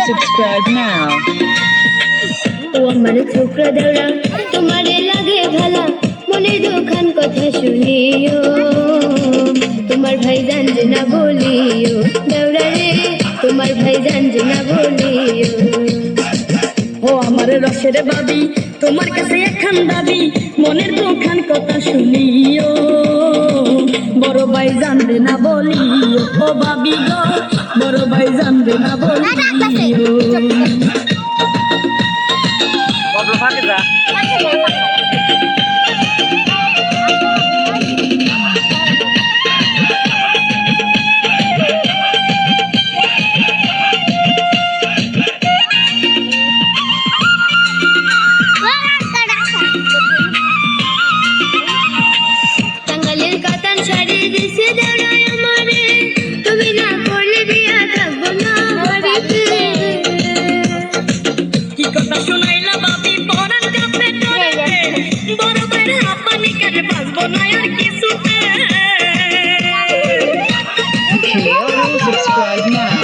Subscribe now. ও আমার ছোকরা দেওরা তোমারে লাগে ভালা মনের দুখান কথা শুনিও তোমার ভাই জানবে না বলিও দেওরা রে তোমার ভাই জানবে না বলিও ও আমার রসের বাবি তোমার কাছে একখান দাবি মনের দুখান কথা শুনিও বড় ভাই জানবে না বলিও ও বাবি গো বড় ভাই জানবে না বলিও টাঙ্গালের কাতান শাড়ি দিছে দেওরা আমারে তুমি না করলে বিয়া থাকবো না বাড়িতে কি কথা শোনাইলা বাবি পরান কাপে তোরে বড় ভাইয়ের হাত পানি কেটে বাঁচবো না আর কিছুতে Subscribe now.